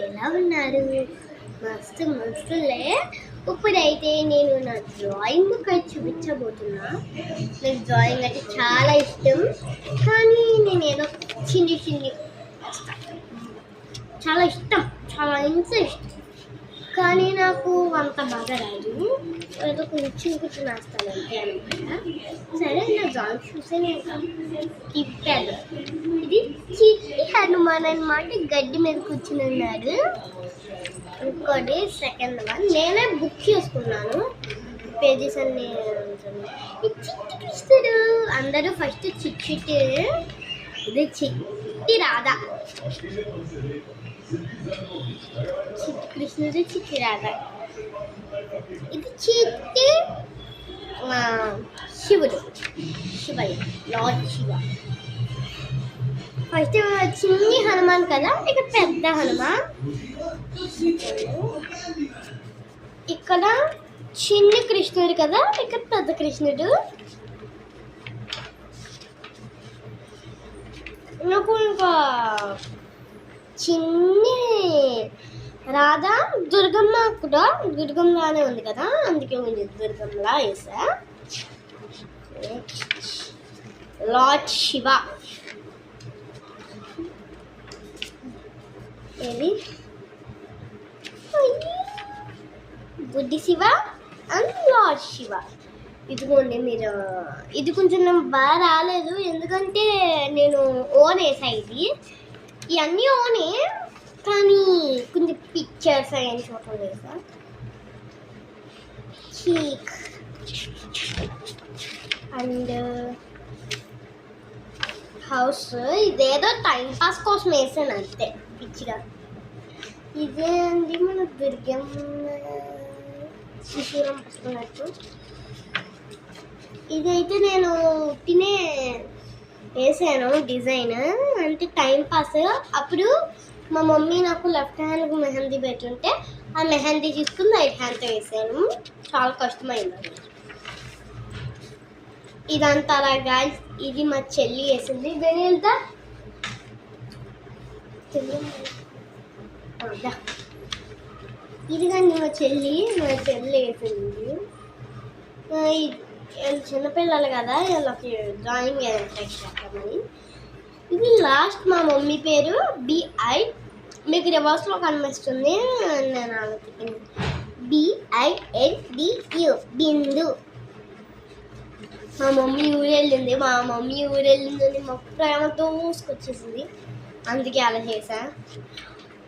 ఎలా ఉన్నారు? మస్తు మస్తులే. ఇప్పుడైతే నేను నా డ్రాయింగ్ బుక్ అయితే చూపించబోతున్నా. నాకు డ్రాయింగ్ అంటే చాలా ఇష్టం, కానీ నేను ఏదో చిన్ని చాలా ఇష్టం, చాలా ఇష్టం, కానీ నాకు అంత బాగా రాదు. ఏదో కొంచెం వేస్తాను అంతే అనమాట. సరే, నా డ్రాయింగ్ చూసే తిప్పాను. ఇది చిట్టి హనుమాన్ అనమాట. గడ్డి మీద కూర్చుని ఉన్నాడు. ఇంకోటి సెకండ్ వన్ నేనే బుక్ చేసుకున్నాను. పేజెస్ అన్ని చిట్టి కృష్ణుడు. అందరూ ఫస్ట్ చిట్టి. ఇది చిట్టి రాధా. చిట్టి కృష్ణుడు, చిట్టి రాధా. ఇది చిట్టి శివుడు, శివయ్య, లార్డ్ శివ. ఫస్ట్ చిన్ని హనుమాన్ కదా, ఇక పెద్ద హనుమాన్. ఇక్కడ చిన్ని కృష్ణుడు కదా, ఇక్కడ పెద్ద కృష్ణుడు. నాకు ఇంకా చిన్ని రాధా, దుర్గమ్మ కూడా దుర్గమ్మలానే ఉంది కదా, అందుకే ఉంది దుర్గమ్మలా వేసా. లార్డ్ శివ, ఏది బుద్ధి శివ అండ్ లార్డ్ శివ. ఇదిగోండి మీరు, ఇది కొంచెం నాకు బాగా రాలేదు, ఎందుకంటే నేను ఓన్ వేసా. ఇవన్నీ ఓనే, కానీ కొంచెం పిక్చర్స్ అయ్యని చోట్ల వేసా. చీక్ అండ్ హౌస్, ఇదేదో టైంపాస్ కోసం వేసాను అంతే పిచ్చిగా. ఇదే అండి మన దుర్గమ్మ త్రిశూలం పట్టుకున్నట్టు. ఇదైతే నేను తినే వేసాను డిజైన్, అంటే టైంపాస్. అప్పుడు మా మమ్మీ నాకు లెఫ్ట్ హ్యాండ్కి మెహందీ పెట్టుంటే ఆ మెహందీ తీసుకుని రైట్ హ్యాండ్తో వేసాను. చాలా కష్టమైంది. ఇదంతా అలాగా. ఇది మా చెల్లి వేసింది. వెళ్తా ఇది కానీ మా చెల్లి వేసింది. చిన్నపిల్లలు కదా, వీళ్ళకి డ్రాయింగ్ చేస్తామని. ఇది లాస్ట్ మా మమ్మీ పేరు బిఐ, మీకు రివర్స్లో కనిపిస్తుంది. నేను ఆలోచించింది BINDU, బిందు. మా మమ్మీ ఊరెళ్ళింది. మా ప్రేమ దోసుకొచ్చేసింది, అందుకే అలా చేసా.